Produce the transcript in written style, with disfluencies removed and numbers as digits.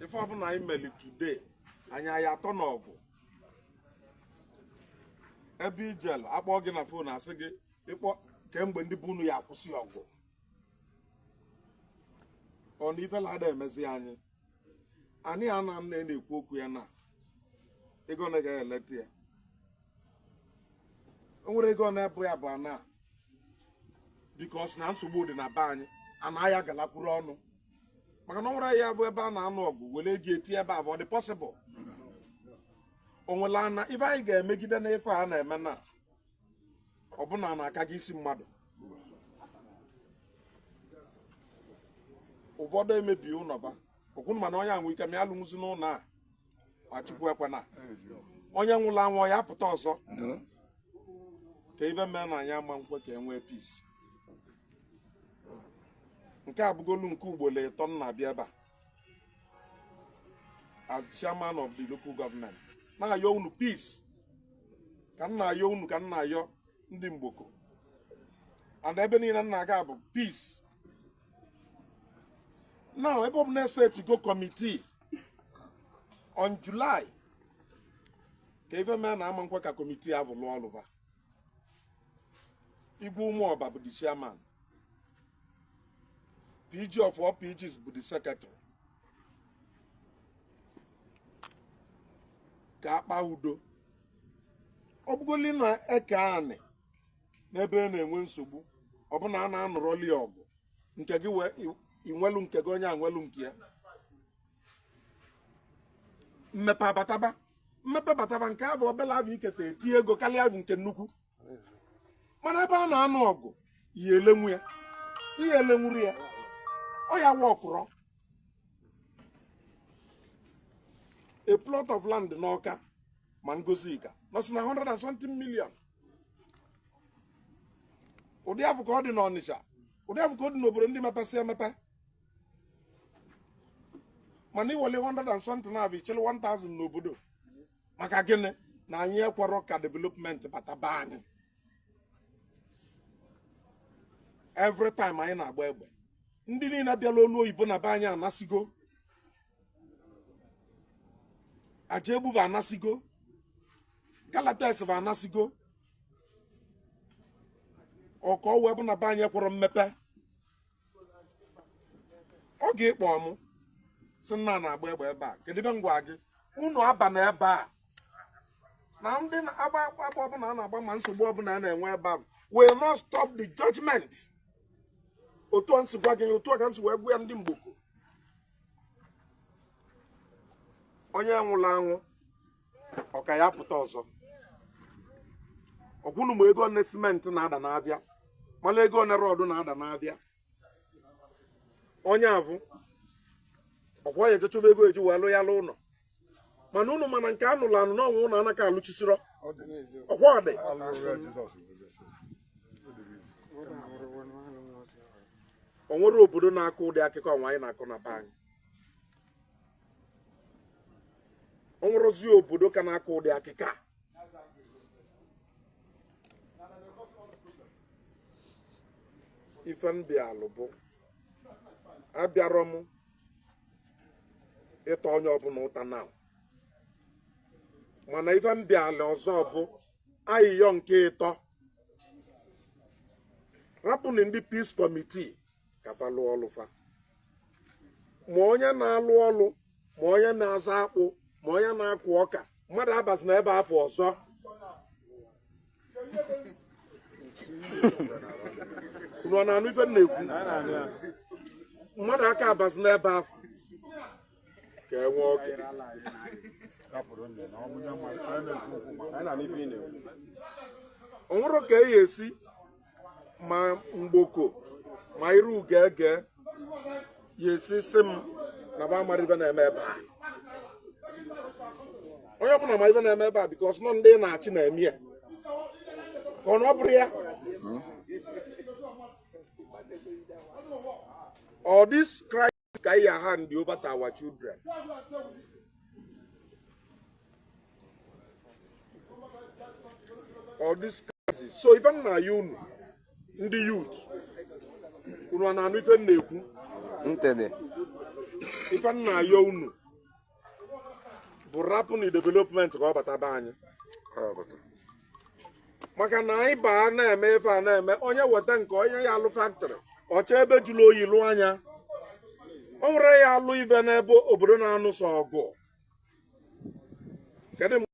ife ọbụla anyị meli today anyị aya atọ n'ọgụ ebe ijel akpọ gị na fon asị gị ịkpọ kemgbe ndị bụ unu ya akwụsị ọgụ ọ na ife lada emezi anyị a na na-ekwu okwu ya na ego na ga-eleta ya o nwere ego na-ebu ya bụ ana bikos na nsogbu dị na be anyị anaghị agalakwuru ọnụ maka na ọ nwere ya bụ ebe a na-anụ ọgụ were ego eti ebe a bụ ọ dị pọsịbụl o nwere ana ife anyị ga-emegide na ife a na-eme na ọbụna na-aka gị isi mmadụ ụfọdụ emebi ụlọba okwunu mana onye anwụ ike ma ya lụnwụzi n'ụlọ a ma chukwu ekwena onye nwụrụ anwụ ya pụta ọzọ ka ife mee na anyị ama nkwe ka e nwee peace. Nke a bụgolu nke ugboro ịtọ m na-abịa ebe a as chairman of the local government na-ayọ unu peace ka m na-ayọ unu ka m na-ayọ ndị Mgboko and ebe niile m na-aga bụ peace. Now ebe ọ bụ na-ese to go committee on July ka ife mee na ama nkwe ka committee ahụ lụọ ọlụva Igwe Umuoba bụ the chairman, PG of all PGs bụ the secretary. Ka akpa udo ọ bụgoli na eke anị n'ebe na-enwe nsogbu ọ bụ na a na-anụrọli ọgụ nke gị wee inwelu nke gị onye anwelu nke ya mmepe bataba nke abụ obele abụ iketa eti ego karịa abụ nke nnukwu mana ebe a na-anụ ọgụ ihe elenwuru ya ọ ya wọkụrọ a plot of land n'Ọka ma Ngozika nọsị na 100 million. Ụdị afọ ka ọ dị n'Ọnịcha, ụdị afọ ka ọ dị n'obodo ndị mepesị emepe mana iwele 100 na abụ ichele 1000 n'obodo maka gịnị na anyị ekwerọ ka development bataba anyị. Every time anyị na-agba egbe ndị niile bịala olu oyibo na be anyị anasigo, Ajebu va anasigo, Galates va anasigo, ọkọ wee bụ na be anyị kwụrụ mmepe ọ ga-ekpọ ọmụ si nna na-agba egbe ebe a kedu ebe ngwa gị unu aba na ebe a na ndị agba ọbụla a na-agba ma nsogbu ọbụla a na-enwe ebe a will not stop the judgment. Otu a nsi gwa gị otu a ka nsi wee gwa ya ndị Mgboko onye nwụrụ anwụ ọka ya pụta ọzọ ọgwụnụ ma ego one simenti na-ada n'abịa mana ego one rọdụ na-ada n'abịa onye avụ ọkwa ya ejechọba ego eji wee lụ ya lụ ụlọ mana unu mana nke anụrụ anụ n'ọnwụ ụlọ anaka alụchisiro ọkwa ọdị o nwere obodo na-akọ ụdị akụkọ ọnwa anyị na-akọ na be anyị. O nwerozi obodo ka na-akọ ụdị akụkọ a. Ife mbịalụ bụ abịarọ m ịta onye ọbụla ụta na mana ife mbịalụ ọzọ bụ ayịyọ nke ịtọ rapụnụ ndị peace committee kafa lụọ ọlụfa ma onye na-alụ ọlụ ma onye na-aza akpụ ma onye na-akụ ọka mmadụ abazi na ebe afọ ọzọ unu ọ na-anụ ife na-ekwu mmadụ aka abazi n'ebe afọ ka enwe oke o nwere ka eyi esi ma Mgboko ma iru ugege ya esi si m na ba amara ibe na-eme ebe a onye ọbụla ma ibe na-eme ebe a bikos nọ ndị na-achị na-eme ya ka ọ na ọ bụrụ ya or this crisis can you hand over to our children. Or this crisis. So even now you in the youth, you know, na ife na-ekwu. Even now you bụ rapụ na development ka ọ bata be anyị maka na anyị baa na-eme ife a na-eme onye weta nke onye ya alụ factory ọcha ebe jụrụ oyi lụ anya o nwere ya alụ ive n'ebe obodo na-anụso ọgụ.